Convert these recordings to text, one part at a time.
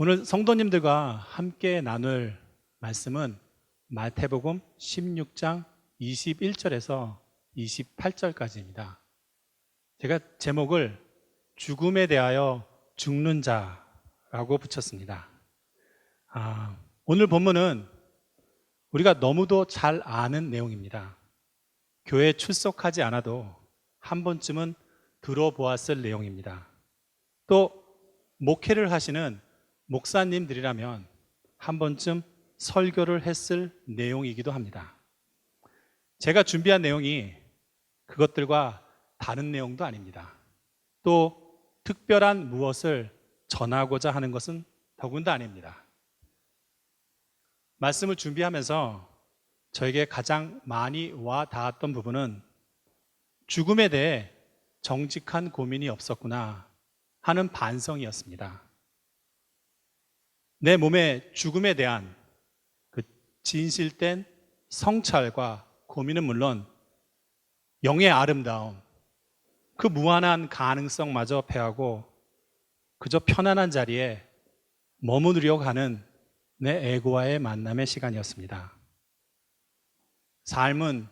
오늘 성도님들과 함께 나눌 말씀은 마태복음 16장 21절에서 28절까지입니다. 제가 제목을 죽음에 대하여 죽는 자라고 붙였습니다. 오늘 본문은 우리가 너무도 잘 아는 내용입니다. 교회에 출석하지 않아도 한 번쯤은 들어보았을 내용입니다. 또 목회를 하시는 목사님들이라면 한 번쯤 설교를 했을 내용이기도 합니다. 제가 준비한 내용이 그것들과 다른 내용도 아닙니다. 또 특별한 무엇을 전하고자 하는 것은 더군다 아닙니다. 말씀을 준비하면서 저에게 가장 많이 와 닿았던 부분은 죽음에 대해 정직한 고민이 없었구나 하는 반성이었습니다. 내 몸의 죽음에 대한 그 진실된 성찰과 고민은 물론 영의 아름다움, 그 무한한 가능성마저 패하고 그저 편안한 자리에 머무르려고 하는 내 에고와의 만남의 시간이었습니다. 삶은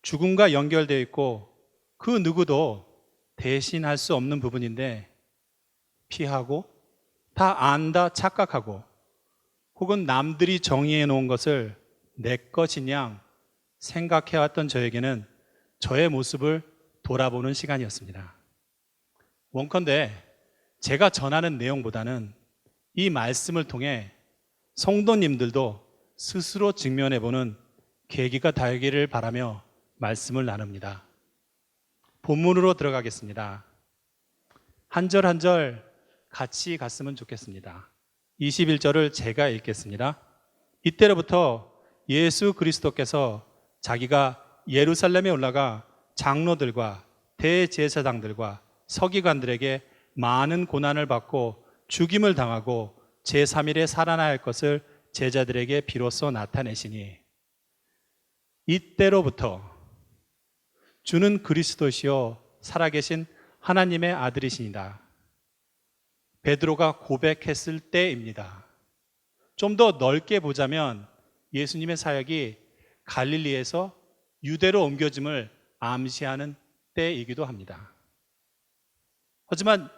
죽음과 연결되어 있고 그 누구도 대신할 수 없는 부분인데 피하고 다 안다 착각하고 혹은 남들이 정의해 놓은 것을 내 것인 양 생각해왔던 저에게는 저의 모습을 돌아보는 시간이었습니다. 원컨대 제가 전하는 내용보다는 이 말씀을 통해 성도님들도 스스로 직면해보는 계기가 되기를 바라며 말씀을 나눕니다. 본문으로 들어가겠습니다. 한 절 한 절 같이 갔으면 좋겠습니다. 21절을 제가 읽겠습니다. 이때로부터 예수 그리스도께서 자기가 예루살렘에 올라가 장로들과 대제사장들과 서기관들에게 많은 고난을 받고 죽임을 당하고 제3일에 살아나야 할 것을 제자들에게 비로소 나타내시니 이때로부터 주는 그리스도시요 살아계신 하나님의 아들이시니다. 베드로가 고백했을 때입니다. 좀 더 넓게 보자면 예수님의 사역이 갈릴리에서 유대로 옮겨짐을 암시하는 때이기도 합니다. 하지만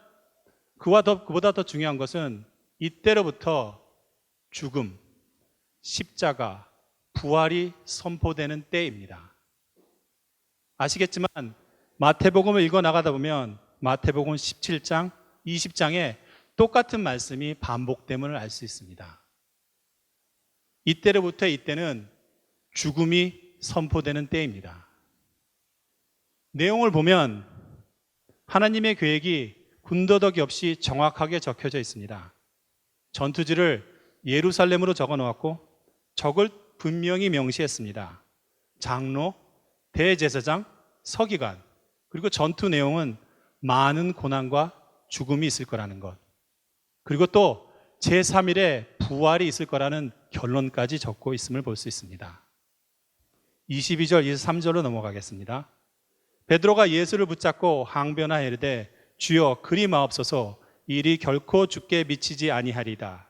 그보다 더 중요한 것은 이때로부터 죽음, 십자가, 부활이 선포되는 때입니다. 아시겠지만 마태복음을 읽어 나가다 보면 마태복음 17장, 20장에 똑같은 말씀이 반복됨을 알 수 있습니다. 이때로부터 이때는 죽음이 선포되는 때입니다. 내용을 보면 하나님의 계획이 군더더기 없이 정확하게 적혀져 있습니다. 전투지를 예루살렘으로 적어 놓았고 적을 분명히 명시했습니다. 장로, 대제사장, 서기관, 그리고 전투 내용은 많은 고난과 죽음이 있을 거라는 것, 그리고 또 제3일에 부활이 있을 거라는 결론까지 적고 있음을 볼 수 있습니다. 22절, 23절로 넘어가겠습니다. 베드로가 예수를 붙잡고 항변하여 이르되 주여 그리 마옵소서 일이 결코 죽게 미치지 아니하리다.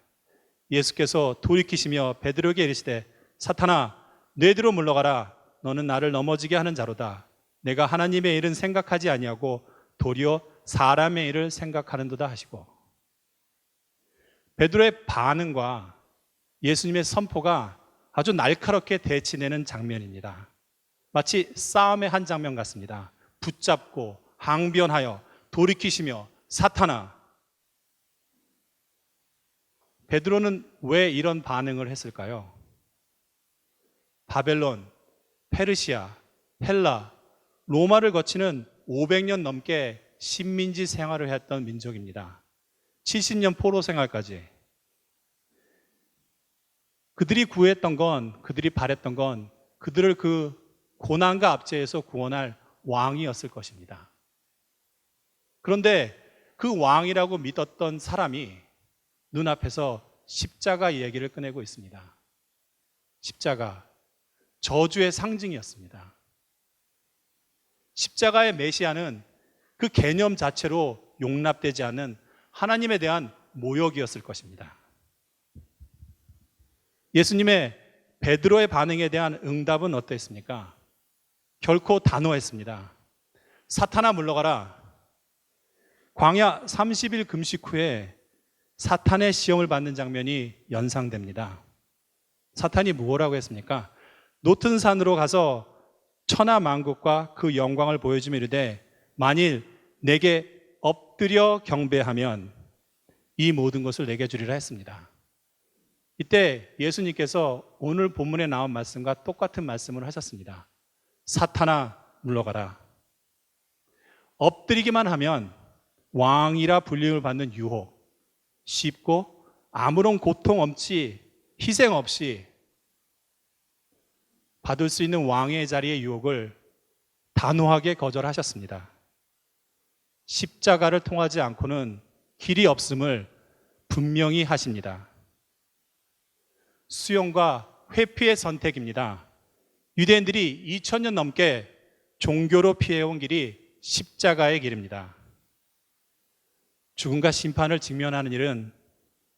예수께서 돌이키시며 베드로에게 이르시되 사탄아 내 뒤로 물러가라. 너는 나를 넘어지게 하는 자로다. 내가 하나님의 일은 생각하지 아니하고 도리어 사람의 일을 생각하는도다 하시고, 베드로의 반응과 예수님의 선포가 아주 날카롭게 대치되는 장면입니다. 마치 싸움의 한 장면 같습니다. 붙잡고 항변하여 돌이키시며 사탄아. 베드로는 왜 이런 반응을 했을까요? 바벨론, 페르시아, 헬라, 로마를 거치는 500년 넘게 식민지 생활을 했던 민족입니다. 70년 포로 생활까지. 그들이 구했던 건, 그들이 바랬던 건 그들을 그 고난과 압제에서 구원할 왕이었을 것입니다. 그런데 그 왕이라고 믿었던 사람이 눈앞에서 십자가 이야기를 꺼내고 있습니다. 십자가, 저주의 상징이었습니다. 십자가의 메시아는 그 개념 자체로 용납되지 않는 하나님에 대한 모욕이었을 것입니다. 예수님의 베드로의 반응에 대한 응답은 어떠했습니까? 결코 단호했습니다. 사탄아 물러가라. 광야 30일 금식 후에 사탄의 시험을 받는 장면이 연상됩니다. 사탄이 무엇라고 했습니까? 높은 산으로 가서 천하 만국과 그 영광을 보여주며 이르되 만일 내게 엎드려 경배하면 이 모든 것을 내게 주리라 했습니다. 이때 예수님께서 오늘 본문에 나온 말씀과 똑같은 말씀을 하셨습니다. 사탄아 물러가라. 엎드리기만 하면 왕이라 불림을 받는 유혹, 쉽고 아무런 고통 없이 희생 없이 받을 수 있는 왕의 자리의 유혹을 단호하게 거절하셨습니다. 십자가를 통하지 않고는 길이 없음을 분명히 하십니다. 수용과 회피의 선택입니다. 유대인들이 2000년 넘게 종교로 피해온 길이 십자가의 길입니다. 죽음과 심판을 직면하는 일은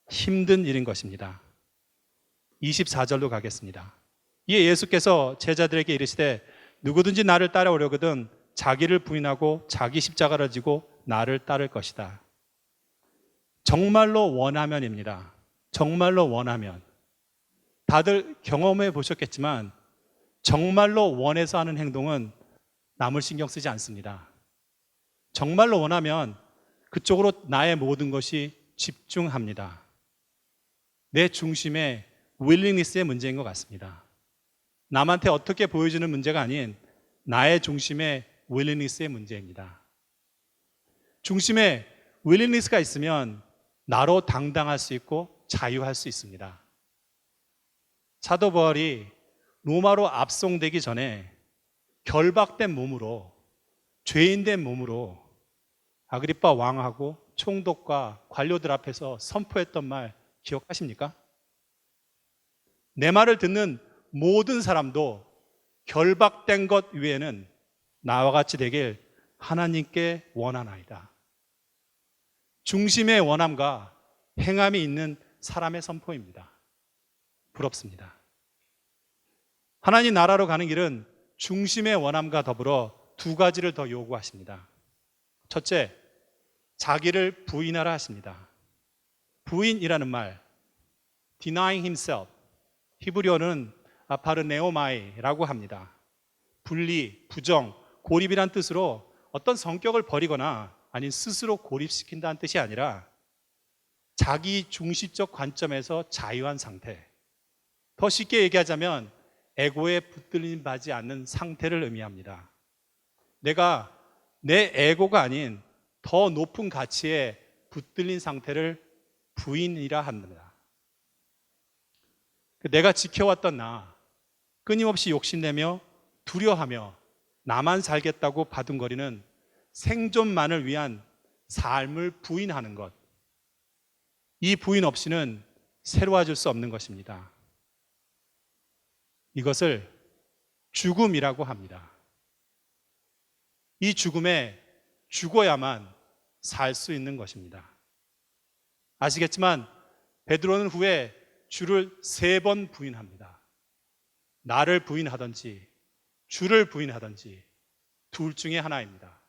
힘든 일인 것입니다. 24절로 가겠습니다. 이에 예수께서 제자들에게 이르시되 누구든지 나를 따라오려거든 자기를 부인하고 자기 십자가를 지고 나를 따를 것이다. 정말로 원하면입니다. 정말로 원하면. 다들 경험해 보셨겠지만 정말로 원해서 하는 행동은 남을 신경 쓰지 않습니다. 정말로 원하면 그쪽으로 나의 모든 것이 집중합니다. 내 중심의 willingness의 문제인 것 같습니다. 남한테 어떻게 보여주는 문제가 아닌 나의 중심의 willingness의 문제입니다. 중심에 willingness가 있으면 나로 당당할 수 있고 자유할 수 있습니다. 사도 바울이 로마로 압송되기 전에 결박된 몸으로, 죄인된 몸으로 아그리빠 왕하고 총독과 관료들 앞에서 선포했던 말 기억하십니까? 내 말을 듣는 모든 사람도 결박된 것 외에는 나와 같이 되길 하나님께 원하나이다. 중심의 원함과 행함이 있는 사람의 선포입니다. 부럽습니다. 하나님 나라로 가는 길은 중심의 원함과 더불어 두 가지를 더 요구하십니다. 첫째, 자기를 부인하라 하십니다. 부인이라는 말, denying himself, 히브리어는 아파르네오마이라고 합니다. 분리, 부정, 고립이란 뜻으로 어떤 성격을 버리거나 아닌 스스로 고립시킨다는 뜻이 아니라 자기 중시적 관점에서 자유한 상태. 더 쉽게 얘기하자면 에고에 붙들림 받지 않는 상태를 의미합니다. 내가 내 에고가 아닌 더 높은 가치에 붙들린 상태를 부인이라 합니다. 내가 지켜왔던 나, 끊임없이 욕심내며 두려워하며 나만 살겠다고 바둥거리는 생존만을 위한 삶을 부인하는 것. 이 부인 없이는 새로워질 수 없는 것입니다. 이것을 죽음이라고 합니다. 이 죽음에 죽어야만 살 수 있는 것입니다. 아시겠지만 베드로는 후에 주를 3번 부인합니다. 나를 부인하든지 주를 부인하든지 둘 중에 하나입니다.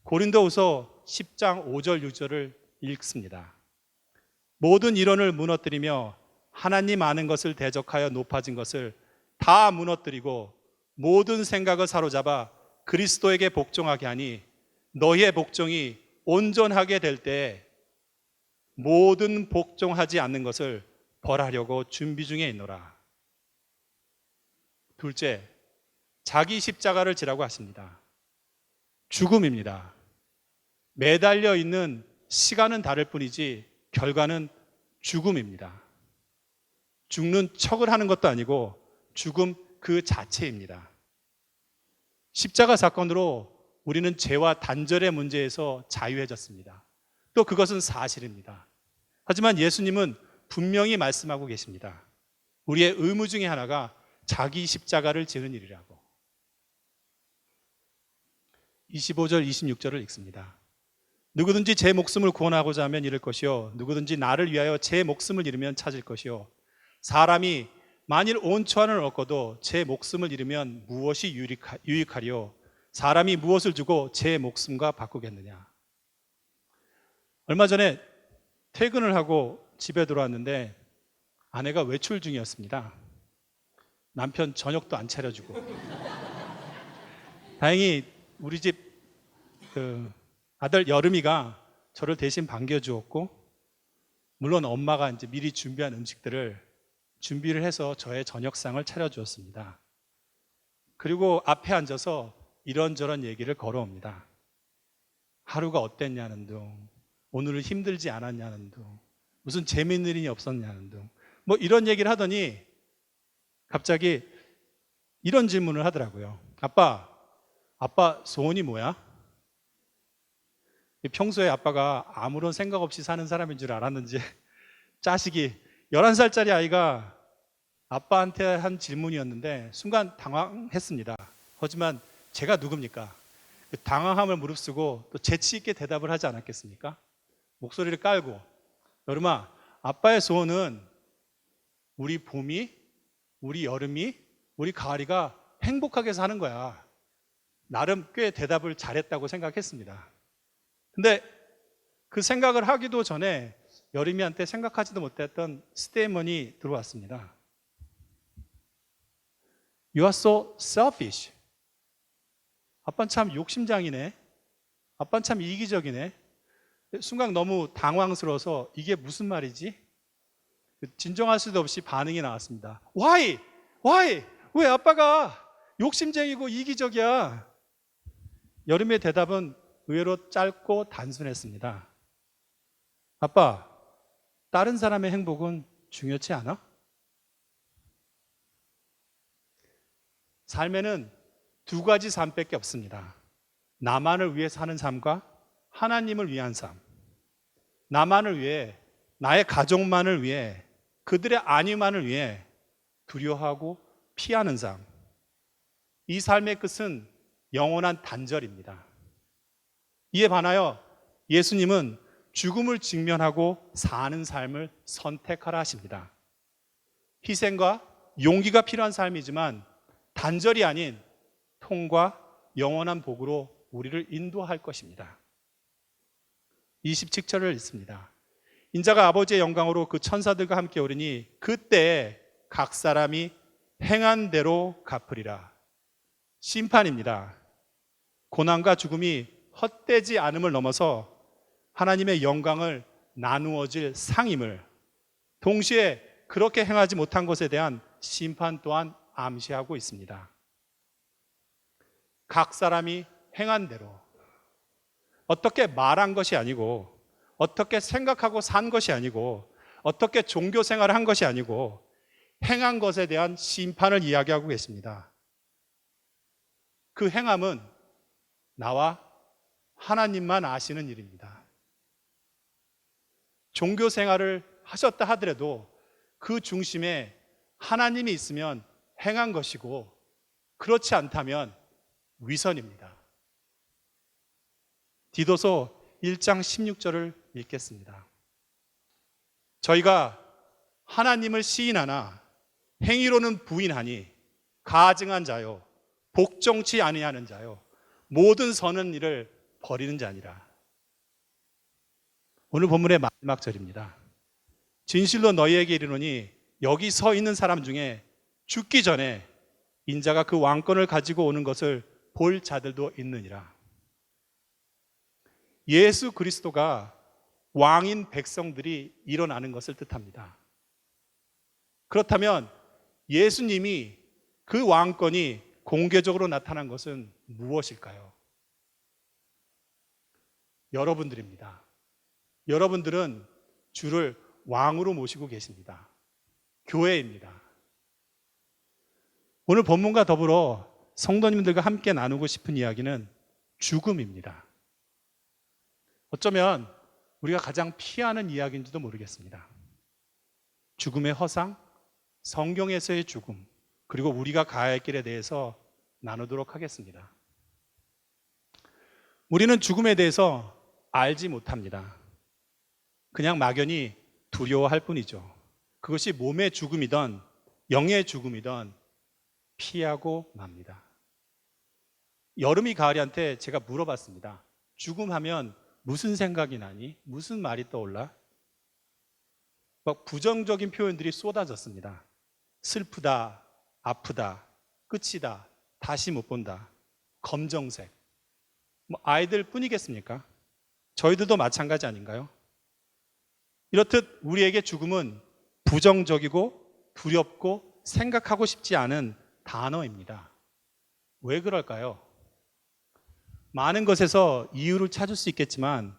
고린도후서 10장 5절 6절을 읽습니다. 모든 이론을 무너뜨리며 하나님 아는 것을 대적하여 높아진 것을 다 무너뜨리고 모든 생각을 사로잡아 그리스도에게 복종하게 하니 너희의 복종이 온전하게 될 때에 모든 복종하지 않는 것을 벌하려고 준비 중에 있노라. 둘째, 자기 십자가를 지라고 하십니다. 죽음입니다. 매달려 있는 시간은 다를 뿐이지 결과는 죽음입니다. 죽는 척을 하는 것도 아니고 죽음 그 자체입니다. 십자가 사건으로 우리는 죄와 단절의 문제에서 자유해졌습니다. 또 그것은 사실입니다. 하지만 예수님은 분명히 말씀하고 계십니다. 우리의 의무 중에 하나가 자기 십자가를 지는 일이라고. 25절, 26절을 읽습니다. 누구든지 제 목숨을 구원하고자 하면 잃을 것이요 누구든지 나를 위하여 제 목숨을 잃으면 찾을 것이요 사람이 만일 온천을 얻고도 제 목숨을 잃으면 무엇이 유익하리요? 사람이 무엇을 주고 제 목숨과 바꾸겠느냐? 얼마 전에 퇴근을 하고 집에 들어왔는데 아내가 외출 중이었습니다. 남편 저녁도 안 차려주고. 다행히 우리 집 아들 여름이가 저를 대신 반겨주었고, 물론 엄마가 이제 미리 준비한 음식들을 준비를 해서 저의 저녁상을 차려주었습니다. 그리고 앞에 앉아서 이런저런 얘기를 걸어옵니다. 하루가 어땠냐는 둥, 오늘은 힘들지 않았냐는 둥, 무슨 재미있는 일이 없었냐는 둥, 뭐 이런 얘기를 하더니 갑자기 이런 질문을 하더라고요. 아빠 소원이 뭐야? 평소에 아빠가 아무런 생각 없이 사는 사람인 줄 알았는지 자식이 11살짜리 아이가 아빠한테 한 질문이었는데 순간 당황했습니다. 하지만 제가 누굽니까? 그 당황함을 무릅쓰고 또 재치 있게 대답을 하지 않았겠습니까? 목소리를 깔고, 여름아, 아빠의 소원은 우리 봄이, 우리 여름이, 우리 가을이가 행복하게 사는 거야. 나름 꽤 대답을 잘했다고 생각했습니다. 근데 그 생각을 하기도 전에 여름이한테 생각하지도 못했던 스테이먼이 들어왔습니다. You are so selfish. 아빠는 참 욕심장이네. 아빠는 참 이기적이네. 순간 너무 당황스러워서 이게 무슨 말이지? 진정할 수도 없이 반응이 나왔습니다. Why? 왜 아빠가 욕심쟁이고 이기적이야? 여름의 대답은 의외로 짧고 단순했습니다. 아빠, 다른 사람의 행복은 중요치 않아? 삶에는 두 가지 삶밖에 없습니다. 나만을 위해 사는 삶과 하나님을 위한 삶. 나만을 위해, 나의 가족만을 위해, 그들의 안위만을 위해 두려워하고 피하는 삶. 이 삶의 끝은 영원한 단절입니다. 이에 반하여 예수님은 죽음을 직면하고 사는 삶을 선택하라 하십니다. 희생과 용기가 필요한 삶이지만 단절이 아닌 통과 영원한 복으로 우리를 인도할 것입니다. 27절을 읽습니다. 인자가 아버지의 영광으로 그 천사들과 함께 오르니 그때 각 사람이 행한 대로 갚으리라. 심판입니다. 고난과 죽음이 헛되지 않음을 넘어서 하나님의 영광을 나누어질 상임을, 동시에 그렇게 행하지 못한 것에 대한 심판 또한 암시하고 있습니다. 각 사람이 행한 대로, 어떻게 말한 것이 아니고, 어떻게 생각하고 산 것이 아니고, 어떻게 종교 생활을 한 것이 아니고 행한 것에 대한 심판을 이야기하고 계십니다. 그 행함은 나와 하나님만 아시는 일입니다. 종교 생활을 하셨다 하더라도 그 중심에 하나님이 있으면 행한 것이고, 그렇지 않다면 위선입니다. 디도서 1장 16절을 읽겠습니다. 저희가 하나님을 시인하나 행위로는 부인하니 가증한 자요 복종치 아니하는 자요 모든 선한 일을 버리는 자니라. 오늘 본문의 마지막 절입니다. 진실로 너희에게 이르노니 여기 서 있는 사람 중에 죽기 전에 인자가 그 왕권을 가지고 오는 것을 볼 자들도 있느니라. 예수 그리스도가 왕인 백성들이 일어나는 것을 뜻합니다. 그렇다면 예수님이 그 왕권이 공개적으로 나타난 것은 무엇일까요? 여러분들입니다. 여러분들은 주를 왕으로 모시고 계십니다. 교회입니다. 오늘 본문과 더불어 성도님들과 함께 나누고 싶은 이야기는 죽음입니다. 어쩌면 우리가 가장 피하는 이야기인지도 모르겠습니다. 죽음의 허상, 성경에서의 죽음, 그리고 우리가 가야 할 길에 대해서 나누도록 하겠습니다. 우리는 죽음에 대해서 알지 못합니다. 그냥 막연히 두려워할 뿐이죠. 그것이 몸의 죽음이든 영의 죽음이든 피하고 맙니다. 여름이 가을이한테 제가 물어봤습니다. 죽음하면 무슨 생각이 나니? 무슨 말이 떠올라? 막 부정적인 표현들이 쏟아졌습니다. 슬프다, 아프다, 끝이다, 다시 못 본다, 검정색. 뭐 아이들 뿐이겠습니까? 저희들도 마찬가지 아닌가요? 이렇듯 우리에게 죽음은 부정적이고 두렵고 생각하고 싶지 않은 단어입니다. 왜 그럴까요? 많은 것에서 이유를 찾을 수 있겠지만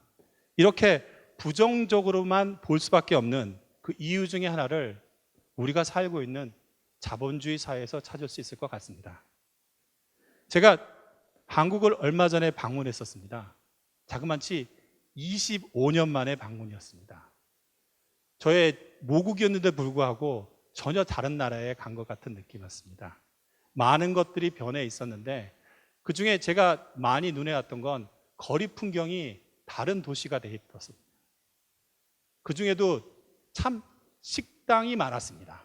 이렇게 부정적으로만 볼 수밖에 없는 그 이유 중에 하나를 우리가 살고 있는 자본주의 사회에서 찾을 수 있을 것 같습니다. 제가 한국을 얼마 전에 방문했었습니다. 자그마치 25년 만에 방문이었습니다. 저의 모국이었는데 불구하고 전혀 다른 나라에 간 것 같은 느낌이었습니다. 많은 것들이 변해 있었는데 그 중에 제가 많이 눈에 왔던 건 거리 풍경이 다른 도시가 돼 있었습니다. 그 중에도 참 식당이 많았습니다.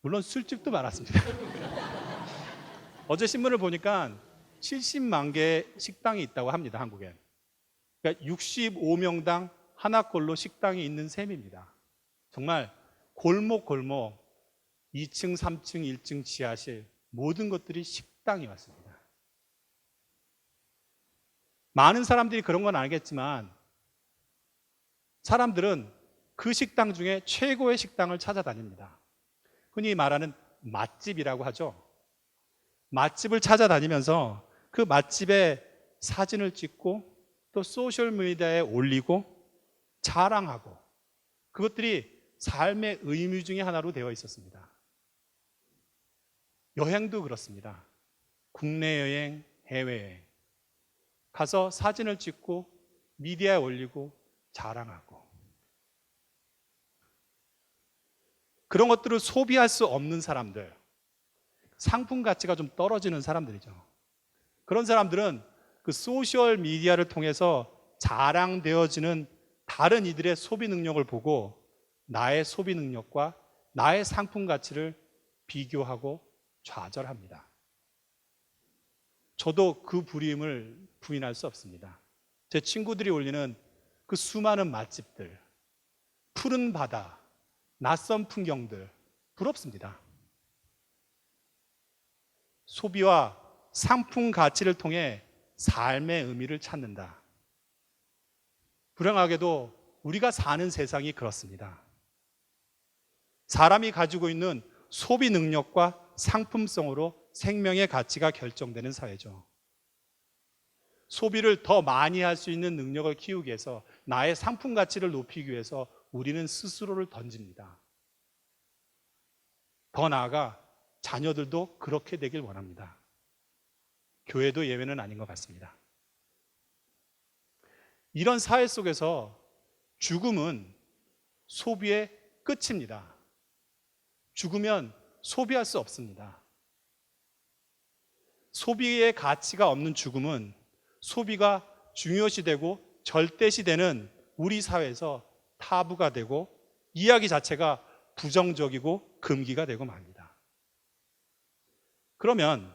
물론 술집도 많았습니다. 어제 신문을 보니까 70만 개의 식당이 있다고 합니다, 한국에. 그러니까 65명당 하나꼴로 식당이 있는 셈입니다. 정말 골목골목 2층, 3층, 1층 지하실 모든 것들이 식당이 왔습니다. 많은 사람들이 그런 건 알겠지만 사람들은 그 식당 중에 최고의 식당을 찾아다닙니다. 흔히 말하는 맛집이라고 하죠. 맛집을 찾아다니면서 그 맛집의 사진을 찍고 또 소셜미디어에 올리고 자랑하고 그것들이 삶의 의미 중에 하나로 되어 있었습니다. 여행도 그렇습니다. 국내 여행, 해외여행 가서 사진을 찍고 미디어에 올리고 자랑하고 그런 것들을 소비할 수 없는 사람들, 상품 가치가 좀 떨어지는 사람들이죠. 그런 사람들은 그 소셜 미디어를 통해서 자랑되어지는 다른 이들의 소비 능력을 보고 나의 소비 능력과 나의 상품 가치를 비교하고 좌절합니다. 저도 그 부림을 부인할 수 없습니다. 제 친구들이 올리는 그 수많은 맛집들, 푸른 바다, 낯선 풍경들 부럽습니다. 소비와 상품 가치를 통해 삶의 의미를 찾는다. 불행하게도 우리가 사는 세상이 그렇습니다. 사람이 가지고 있는 소비 능력과 상품성으로 생명의 가치가 결정되는 사회죠. 소비를 더 많이 할 수 있는 능력을 키우기 위해서 나의 상품 가치를 높이기 위해서 우리는 스스로를 던집니다. 더 나아가 자녀들도 그렇게 되길 원합니다. 교회도 예외는 아닌 것 같습니다. 이런 사회 속에서 죽음은 소비의 끝입니다. 죽으면 소비할 수 없습니다. 소비의 가치가 없는 죽음은 소비가 중요시되고 절대시되는 우리 사회에서 타부가 되고 이야기 자체가 부정적이고 금기가 되고 맙니다. 그러면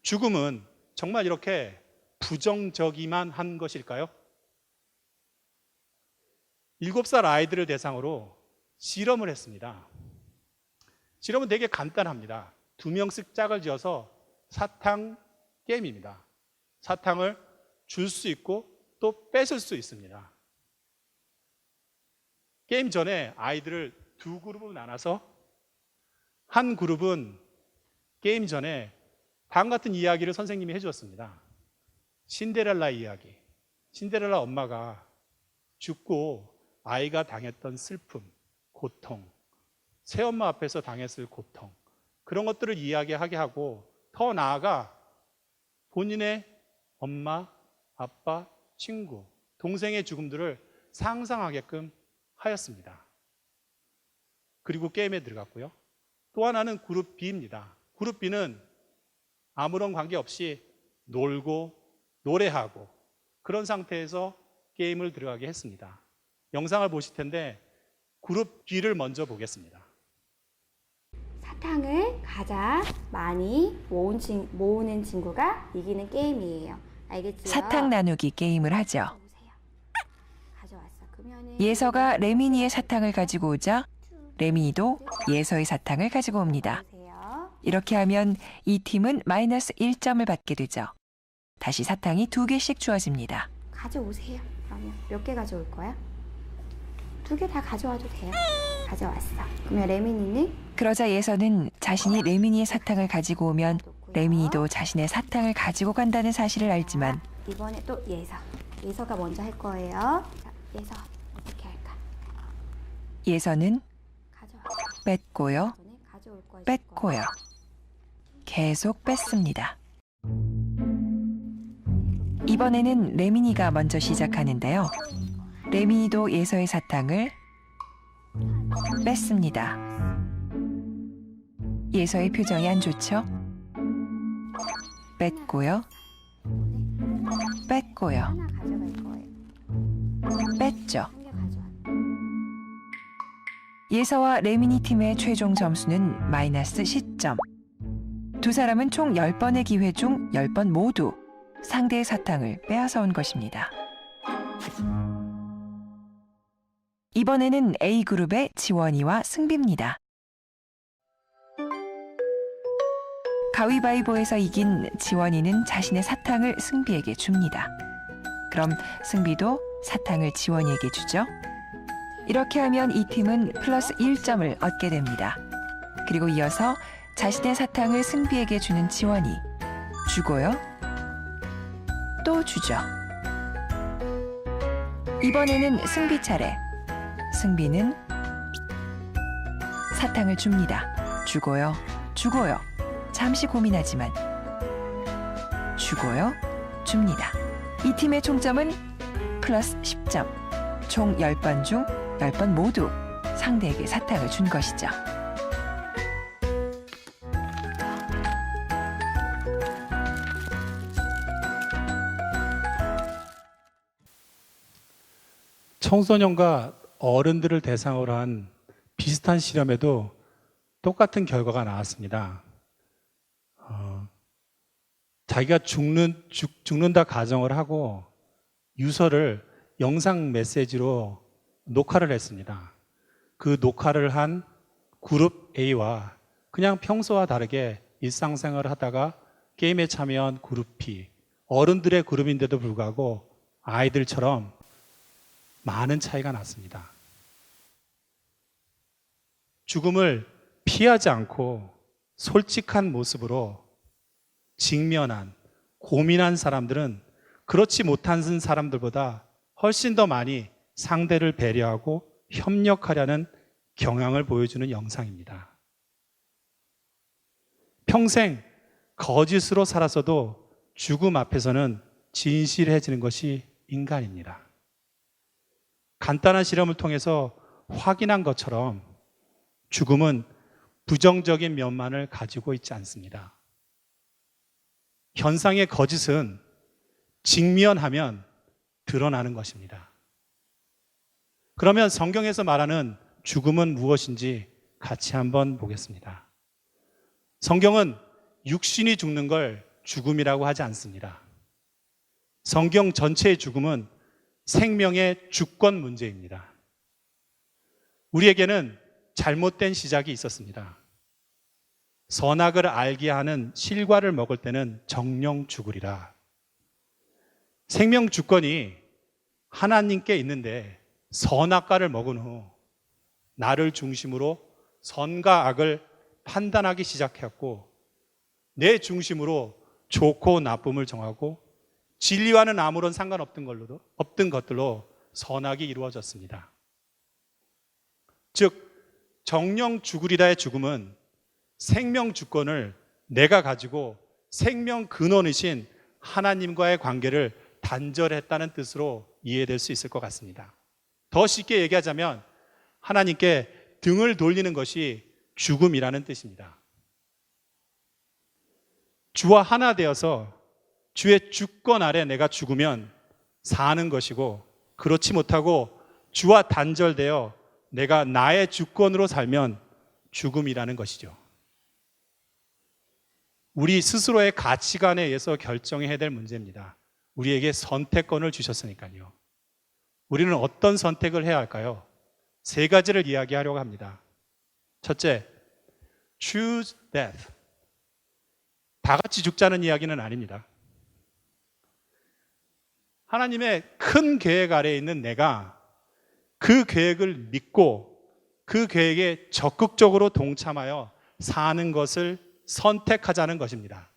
죽음은 정말 이렇게 부정적이만 한 것일까요? 7살 아이들을 대상으로 실험을 했습니다. 실험은 되게 간단합니다. 2명씩 짝을 지어서 사탕 게임입니다. 사탕을 줄 수 있고 또 뺏을 수 있습니다. 게임 전에 아이들을 2그룹으로 나눠서 한 그룹은 게임 전에 다음 같은 이야기를 선생님이 해주었습니다. 신데렐라 이야기. 신데렐라 엄마가 죽고 아이가 당했던 슬픔, 고통, 새엄마 앞에서 당했을 고통, 그런 것들을 이야기하게 하고 더 나아가 본인의 엄마, 아빠, 친구, 동생의 죽음들을 상상하게끔 하였습니다. 그리고 게임에 들어갔고요. 또 하나는 그룹 B입니다. 그룹 B는 아무런 관계없이 놀고 노래하고 그런 상태에서 게임을 들어가게 했습니다. 영상을 보실 텐데 그룹 D를 먼저 보겠습니다. 사탕을 가장 많이 모으는 친구가 이기는 게임이에요. 알겠지요? 사탕 나누기 게임을 하죠. 오세요. 가져왔어. 그러면은 예서가 레미니의 사탕을 가지고 오자 레미니도 예서의 사탕을 가지고 옵니다. 오세요. 이렇게 하면 이 팀은 마이너스 1점을 받게 되죠. 다시 사탕이 2개씩 주어집니다. 가져오세요. 그러면 몇 개 가져올 거야? 2개 다 가져와도 돼요. 가져왔어. 그러면 레미니는 그러자 예서는 자신이 레미니의 사탕을 가지고 오면 레미니도 자신의 사탕을 가지고 간다는 사실을 알지만 이번에 또 예서가 먼저 할 거예요. 자, 예서 어떻게 할까? 예서는 가져와. 뺐고요. 전에 가져올 거야. 뺐고요. 계속 뺐습니다. 이번에는 레미니가 먼저 시작하는데요. 레미니도 예서의 사탕을 뺐습니다. 예서의 표정이 안 좋죠? 뺐고요. 뺐고요. 하나 가져갈 거예요. 뺐죠. 한 개 가져와. 예서와 레미니 팀의 최종 점수는 마이너스 10점. 두 사람은 총 10번의 기회 중 10번 모두 상대의 사탕을 빼앗아 온 것입니다. 이번에는 A그룹의 지원이와 승비입니다. 가위바위보에서 이긴 지원이는 자신의 사탕을 승비에게 줍니다. 그럼 승비도 사탕을 지원이에게 주죠. 이렇게 하면 이 팀은 플러스 1점을 얻게 됩니다. 그리고 이어서 자신의 사탕을 승비에게 주는 지원이 주고요. 또 주죠. 이번에는 승비 차례. 승비는 사탕을 줍니다. 주고요. 주고요. 잠시 고민하지만 주고요. 줍니다. 이 팀의 총점은 플러스 10점. 총 10번 중 10번 모두 상대에게 사탕을 준 것이죠. 청소년과 어른들을 대상으로 한 비슷한 실험에도 똑같은 나왔습니다. 자기가 죽는다 가정을 하고 유서를 영상 메시지로 녹화를 했습니다. 그 녹화를 한 그룹 A와 그냥 평소와 다르게 일상생활을 하다가 게임에 참여한 그룹 B, 어른들의 그룹인데도 불구하고 아이들처럼 많은 차이가 났습니다. 죽음을 피하지 않고 솔직한 모습으로 직면한, 고민한 사람들은 그렇지 못한 사람들보다 훨씬 더 많이 상대를 배려하고 협력하려는 경향을 보여주는 영상입니다. 평생 거짓으로 살았어도 죽음 앞에서는 진실해지는 것이 인간입니다. 간단한 실험을 통해서 확인한 것처럼 죽음은 부정적인 면만을 가지고 있지 않습니다. 현상의 거짓은 직면하면 드러나는 것입니다. 그러면 성경에서 말하는 죽음은 무엇인지 같이 한번 보겠습니다. 성경은 육신이 죽는 걸 죽음이라고 하지 않습니다. 성경 전체의 죽음은 생명의 주권 문제입니다. 우리에게는 잘못된 시작이 있었습니다. 선악을 알게 하는 실과를 먹을 때는 정령 죽으리라. 생명 주권이 하나님께 있는데 선악과를 먹은 후 나를 중심으로 선과 악을 판단하기 시작했고 내 중심으로 좋고 나쁨을 정하고 진리와는 아무런 없던 것들로 선악이 이루어졌습니다. 즉 정령 죽으리라의 죽음은 생명 주권을 내가 가지고 생명 근원이신 하나님과의 관계를 단절했다는 뜻으로 이해될 수 있을 것 같습니다. 더 쉽게 얘기하자면 하나님께 등을 돌리는 것이 죽음이라는 뜻입니다. 주와 하나 되어서 주의 주권 아래 내가 죽으면 사는 것이고 그렇지 못하고 주와 단절되어 내가 나의 주권으로 살면 죽음이라는 것이죠. 우리 스스로의 가치관에 의해서 결정해야 될 문제입니다. 우리에게 선택권을 주셨으니까요. 우리는 어떤 선택을 해야 할까요? 세 가지를 이야기하려고 합니다. 첫째, choose death. 다 같이 죽자는 이야기는 아닙니다. 하나님의 큰 계획 아래에 있는 내가 그 계획을 믿고 그 계획에 적극적으로 동참하여 사는 것을 선택하자는 것입니다.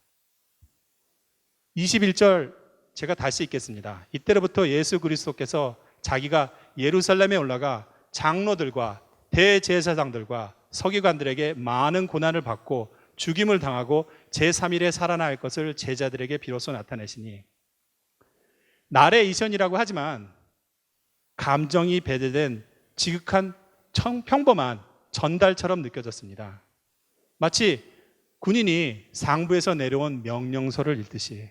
21절 제가 다시 읽겠습니다. 이때로부터 예수 그리스도께서 자기가 예루살렘에 올라가 장로들과 대제사장들과 서기관들에게 많은 고난을 받고 죽임을 당하고 제3일에 살아날 것을 제자들에게 비로소 나타내시니, 날의 이전이라고 하지만 감정이 배제된 지극한 평범한 전달처럼 느껴졌습니다. 마치 군인이 상부에서 내려온 명령서를 읽듯이,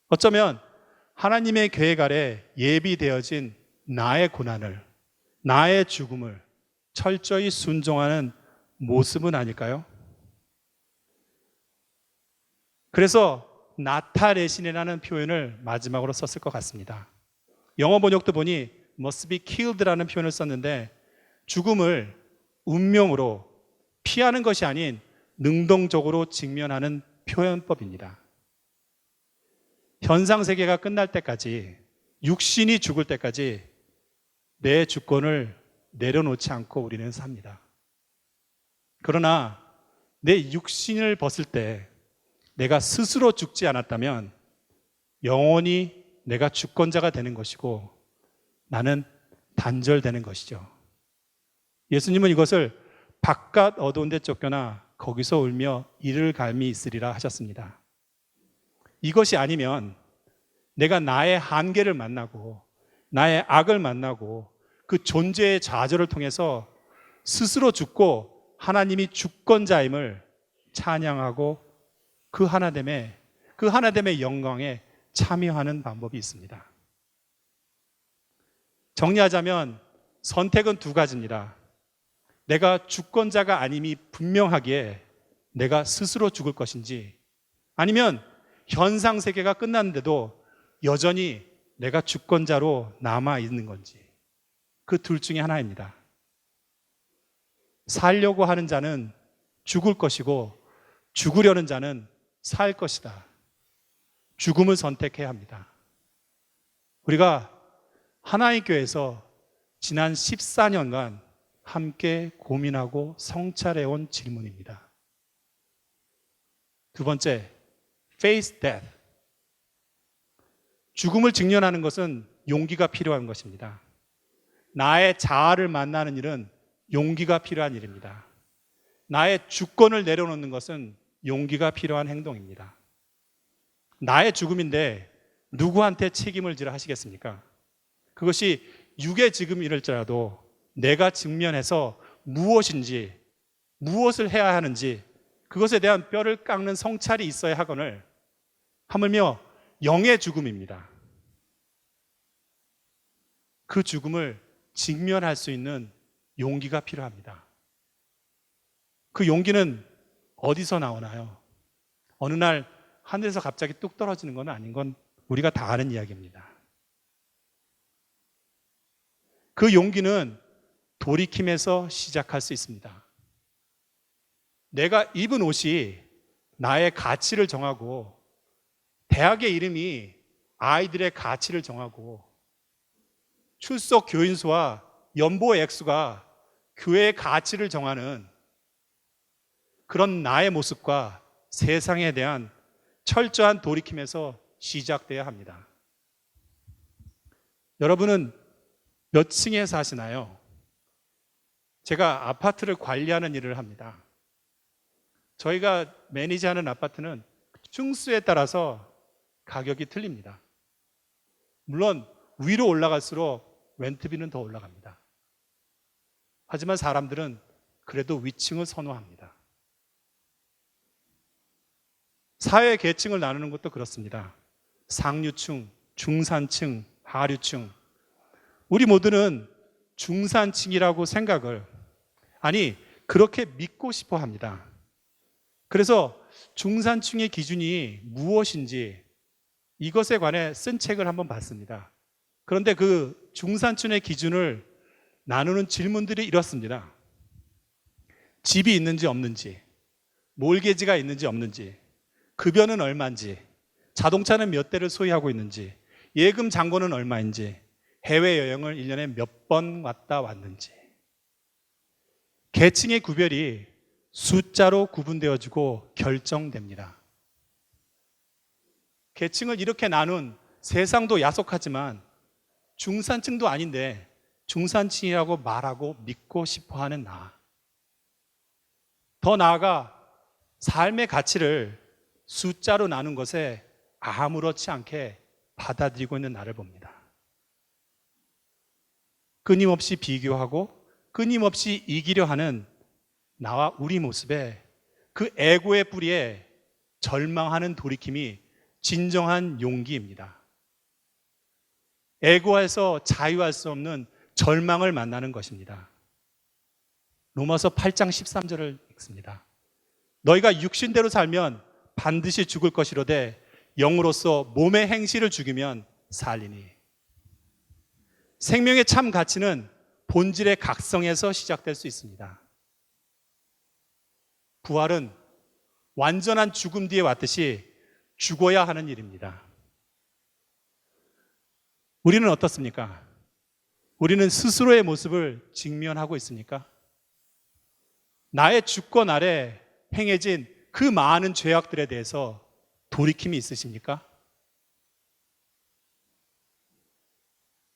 어쩌면 하나님의 계획 아래 예비되어진 나의 고난을, 나의 죽음을 철저히 순종하는 모습은 아닐까요? 그래서 나타레신이라는 표현을 마지막으로 썼을 것 같습니다. 영어 번역도 보니 must be killed라는 표현을 썼는데, 죽음을 운명으로 피하는 것이 아닌 능동적으로 직면하는 표현법입니다. 현상 세계가 끝날 때까지, 육신이 죽을 때까지 내 주권을 내려놓지 않고 우리는 삽니다. 그러나 내 육신을 벗을 때 내가 스스로 죽지 않았다면 영원히 내가 주권자가 되는 것이고 나는 단절되는 것이죠. 예수님은 이것을 바깥 어두운 데 쫓겨나 거기서 울며 이를 갈미 있으리라 하셨습니다. 이것이 아니면 내가 나의 한계를 만나고 나의 악을 만나고 그 존재의 좌절을 통해서 스스로 죽고 하나님이 주권자임을 찬양하고 그 하나됨의 영광에 참여하는 방법이 있습니다. 정리하자면 선택은 두 가지입니다. 내가 주권자가 아님이 분명하기에 내가 스스로 죽을 것인지, 아니면 현상 세계가 끝났는데도 여전히 내가 주권자로 남아 있는 건지, 그 둘 중에 하나입니다. 살려고 하는 자는 죽을 것이고 죽으려는 자는 살 것이다. 죽음을 선택해야 합니다. 우리가 하나의 교회에서 지난 14년간 함께 고민하고 성찰해온 질문입니다. 두 번째, face death. 죽음을 직면하는 것은 용기가 필요한 것입니다. 나의 자아를 만나는 일은 용기가 필요한 일입니다. 나의 주권을 내려놓는 것은 용기가 필요한 행동입니다. 나의 죽음인데 누구한테 책임을 지라 하시겠습니까? 그것이 육의 죽음일지라도 내가 직면해서 무엇인지, 무엇을 해야 하는지 그것에 대한 뼈를 깎는 성찰이 있어야 하거늘 하물며 영의 죽음입니다. 그 죽음을 직면할 수 있는 용기가 필요합니다. 그 용기는 어디서 나오나요? 어느 날 하늘에서 갑자기 뚝 떨어지는 건 아닌 건 우리가 다 아는 이야기입니다. 그 용기는 돌이킴에서 시작할 수 있습니다. 내가 입은 옷이 나의 가치를 정하고, 대학의 이름이 아이들의 가치를 정하고, 출석 교인수와 연보의 액수가 교회의 가치를 정하는 그런 나의 모습과 세상에 대한 철저한 돌이킴에서 시작돼야 합니다. 여러분은 몇 층에 사시나요? 제가 아파트를 관리하는 일을 합니다. 저희가 매니지하는 아파트는 층수에 따라서 가격이 틀립니다. 물론 위로 올라갈수록 렌트비는 더 올라갑니다. 하지만 사람들은 그래도 위층을 선호합니다. 사회 계층을 나누는 것도 그렇습니다. 상류층, 중산층, 하류층. 우리 모두는 중산층이라고 생각을, 아니 그렇게 믿고 싶어 합니다. 그래서 중산층의 기준이 무엇인지 이것에 관해 쓴 책을 한번 봤습니다. 그런데 그 중산층의 기준을 나누는 질문들이 이렇습니다. 집이 있는지 없는지, 몰개지가 있는지 없는지, 급여는 얼마인지, 자동차는 몇 대를 소유하고 있는지, 예금 잔고는 얼마인지, 해외여행을 1년에 몇 번 왔다 왔는지. 계층의 구별이 숫자로 구분되어지고 결정됩니다. 계층을 이렇게 나눈 세상도 야속하지만 중산층도 아닌데 중산층이라고 말하고 믿고 싶어하는 나. 더 나아가 삶의 가치를 숫자로 나눈 것에 아무렇지 않게 받아들이고 있는 나를 봅니다. 끊임없이 비교하고 끊임없이 이기려 하는 나와 우리 모습에 그 에고의 뿌리에 절망하는 돌이킴이 진정한 용기입니다. 에고에서 자유할 수 없는 절망을 만나는 것입니다. 로마서 8장 13절을 읽습니다. 너희가 육신대로 살면 반드시 죽을 것이로되 영으로서 몸의 행실을 죽이면 살리니. 생명의 참 가치는 본질의 각성에서 시작될 수 있습니다. 부활은 완전한 죽음 뒤에 왔듯이 죽어야 하는 일입니다. 우리는 어떻습니까? 우리는 스스로의 모습을 직면하고 있습니까? 나의 주권 아래 행해진 그 많은 죄악들에 대해서 돌이킴이 있으십니까?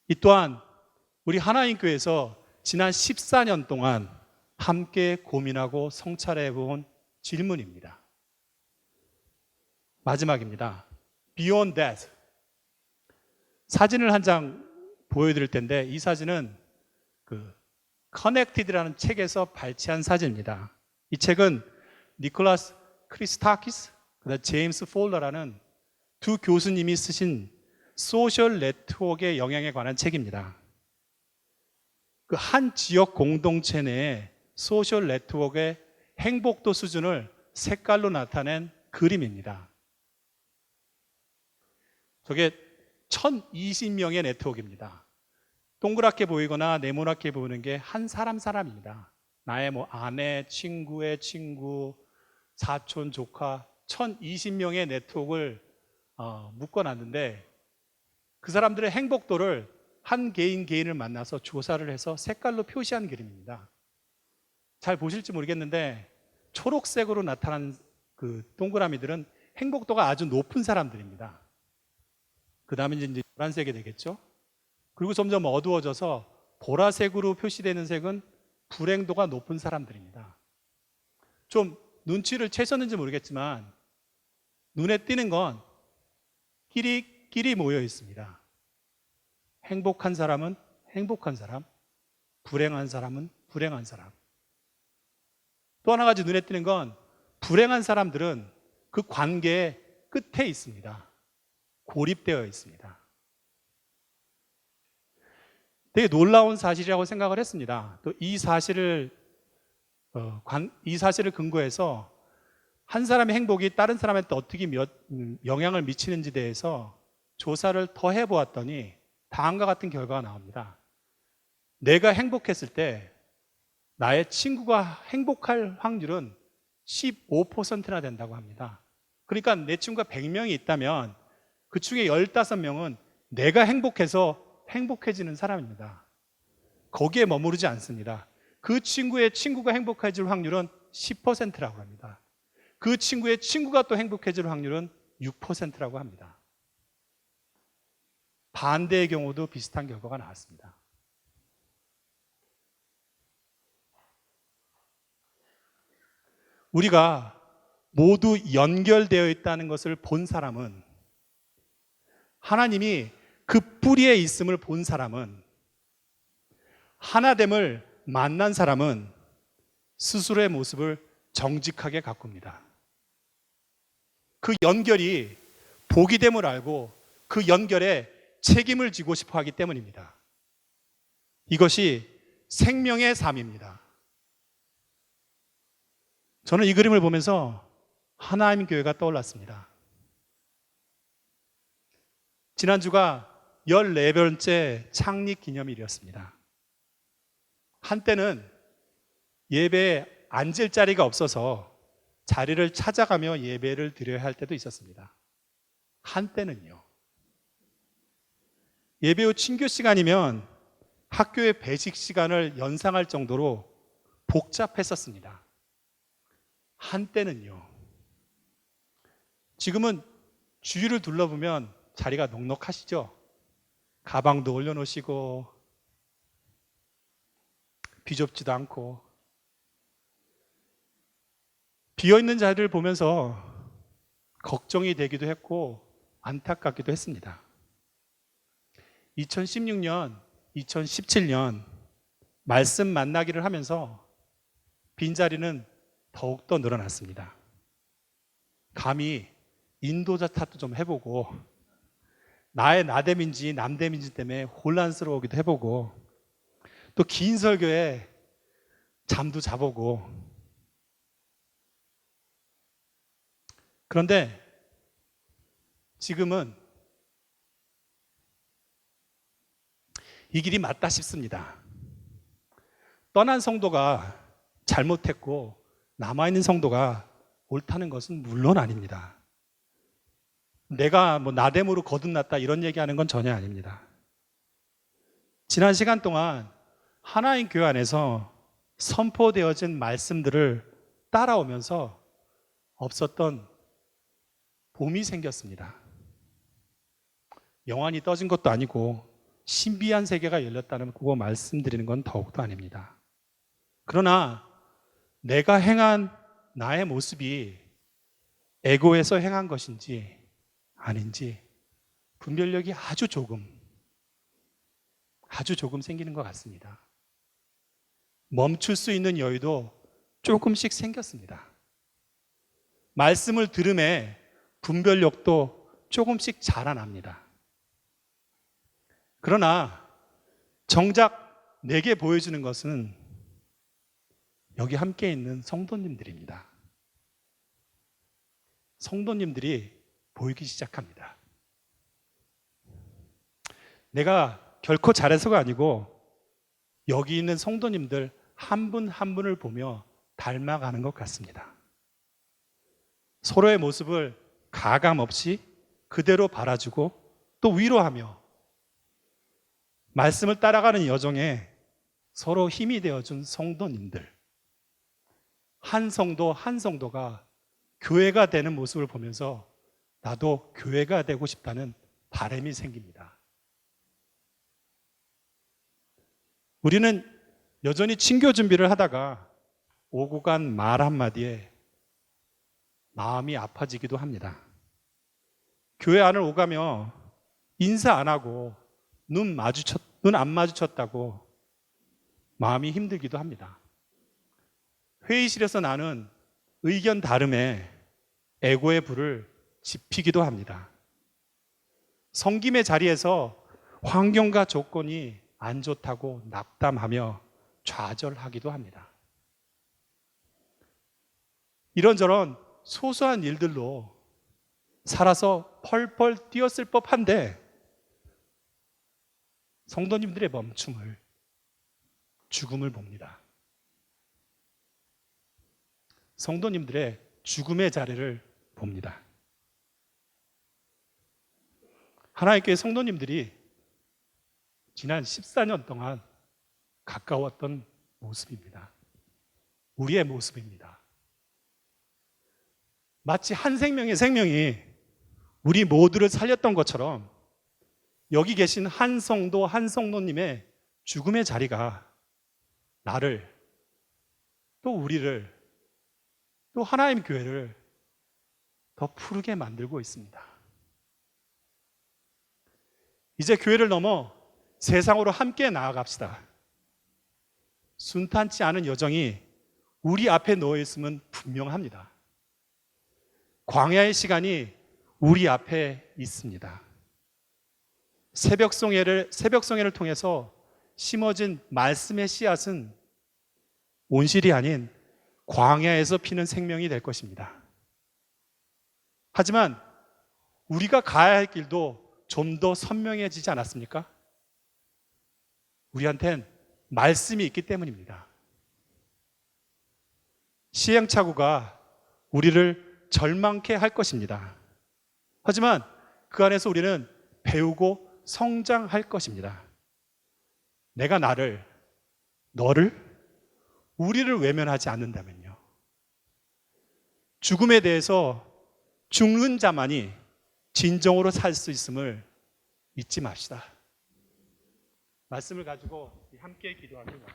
이 또한 우리 하나님교회에서 지난 14년 동안 함께 고민하고 성찰해 본 질문입니다. 마지막입니다. Beyond Death. 사진을 한 장 보여드릴 텐데 이 사진은 그 Connected라는 책에서 발췌한 사진입니다. 이 책은 니콜라스 크리스타키스, 그다음 제임스 폴러라는 두 교수님이 쓰신 소셜 네트워크의 영향에 관한 책입니다. 그 한 지역 공동체 내의 소셜 네트워크의 행복도 수준을 색깔로 나타낸 그림입니다. 저게 1020명의 네트워크입니다. 동그랗게 보이거나 네모나게 보이는 게 한 사람입니다. 나의 아내, 친구의 친구, 사촌, 조카 1020명의 네트워크를 묶어놨는데 그 사람들의 행복도를 한 개인을 만나서 조사를 해서 색깔로 표시한 그림입니다. 잘 보실지 모르겠는데 초록색으로 나타난 그 동그라미들은 행복도가 아주 높은 사람들입니다. 그 다음에 이제 노란색이 되겠죠. 그리고 점점 어두워져서 보라색으로 표시되는 색은 불행도가 높은 사람들입니다. 좀 눈치를 채셨는지 모르겠지만 눈에 띄는 건 끼리 모여 있습니다. 행복한 사람은 행복한 사람, 불행한 사람은 불행한 사람. 또 하나 가지 눈에 띄는 건 불행한 사람들은 그 관계의 끝에 있습니다. 고립되어 있습니다. 되게 놀라운 사실이라고 생각을 했습니다. 또 이 사실을 근거해서 한 사람의 행복이 다른 사람한테 어떻게 영향을 미치는지에 대해서 조사를 더 해보았더니 다음과 같은 결과가 나옵니다. 내가 행복했을 때 나의 친구가 행복할 확률은 15%나 된다고 합니다. 그러니까 내 친구가 100명이 있다면 그 중에 15명은 내가 행복해서 행복해지는 사람입니다. 거기에 머무르지 않습니다. 그 친구의 친구가 행복해질 확률은 10%라고 합니다. 그 친구의 친구가 또 행복해질 확률은 6%라고 합니다. 반대의 경우도 비슷한 결과가 나왔습니다. 우리가 모두 연결되어 있다는 것을 본 사람은, 하나님이 그 뿌리에 있음을 본 사람은, 하나됨을 만난 사람은 스스로의 모습을 정직하게 가꿉니다. 그 연결이 복이 됨을 알고 그 연결에 책임을 지고 싶어 하기 때문입니다. 이것이 생명의 삶입니다. 저는 이 그림을 보면서 하나님 교회가 떠올랐습니다. 지난주가 14번째 창립 기념일이었습니다. 한때는 예배에 앉을 자리가 없어서 자리를 찾아가며 예배를 드려야 할 때도 있었습니다. 한때는요. 예배 후 친교 시간이면 학교의 배식 시간을 연상할 정도로 복잡했었습니다. 한때는요. 지금은 주위를 둘러보면 자리가 넉넉하시죠? 가방도 올려놓으시고 비좁지도 않고 비어있는 자리를 보면서 걱정이 되기도 했고 안타깝기도 했습니다. 2016년, 2017년 말씀 만나기를 하면서 빈자리는 더욱더 늘어났습니다. 감히 인도자 탓도 좀 해보고 나의 나됨인지 남됨인지 때문에 혼란스러우기도 해보고 또 긴 설교에 잠도 자보고 그런데 지금은 이 길이 맞다 싶습니다. 떠난 성도가 잘못했고 남아있는 성도가 옳다는 것은 물론 아닙니다. 내가 나됨으로 거듭났다 이런 얘기하는 건 전혀 아닙니다. 지난 시간 동안 하나님 교회 안에서 선포되어진 말씀들을 따라오면서 없었던 봄이 생겼습니다. 영안이 떠진 것도 아니고 신비한 세계가 열렸다는 그거 말씀드리는 건 더욱도 아닙니다. 그러나 내가 행한 나의 모습이 에고에서 행한 것인지 아닌지 분별력이 아주 조금 생기는 것 같습니다. 멈출 수 있는 여유도 조금씩 생겼습니다. 말씀을 들음에 분별력도 조금씩 자라납니다. 그러나 정작 내게 보여주는 것은 여기 함께 있는 성도님들입니다. 성도님들이 보이기 시작합니다. 내가 결코 잘해서가 아니고 여기 있는 성도님들 한 분 한 분을 보며 닮아가는 것 같습니다. 서로의 모습을 가감 없이 그대로 바라주고 또 위로하며 말씀을 따라가는 여정에 서로 힘이 되어준 성도님들, 한 성도 한 성도가 교회가 되는 모습을 보면서 나도 교회가 되고 싶다는 바람이 생깁니다. 우리는 여전히 친교 준비를 하다가 오고 간 말 한마디에 마음이 아파지기도 합니다. 교회 안을 오가며 인사 안 하고 눈 안 마주쳤다고 마음이 힘들기도 합니다. 회의실에서 나는 의견 다름에 에고의 불을 지피기도 합니다. 섬김의 자리에서 환경과 조건이 안 좋다고 낙담하며 좌절하기도 합니다. 이런저런 소소한 일들로 살아서 펄펄 뛰었을 법한데 성도님들의 멈춤을, 죽음을 봅니다. 성도님들의 죽음의 자리를 봅니다. 하나님께 성도님들이 지난 14년 동안 가까웠던 모습입니다. 우리의 모습입니다. 마치 한 생명의 생명이 우리 모두를 살렸던 것처럼 여기 계신 한 성도 한 성도님의 죽음의 자리가 나를 또 우리를 또 하나님 교회를 더 푸르게 만들고 있습니다. 이제 교회를 넘어 세상으로 함께 나아갑시다. 순탄치 않은 여정이 우리 앞에 놓여 있으면 분명합니다. 광야의 시간이 우리 앞에 있습니다. 새벽송회를 통해서 심어진 말씀의 씨앗은 온실이 아닌 광야에서 피는 생명이 될 것입니다. 하지만 우리가 가야 할 길도 좀 더 선명해지지 않았습니까? 우리한텐 말씀이 있기 때문입니다. 시행착오가 우리를 절망케 할 것입니다. 하지만 그 안에서 우리는 배우고 성장할 것입니다. 내가 나를, 너를, 우리를 외면하지 않는다면요. 죽음에 대해서 죽는 자만이 진정으로 살 수 있음을 잊지 맙시다. 말씀을 가지고 함께 기도합니다.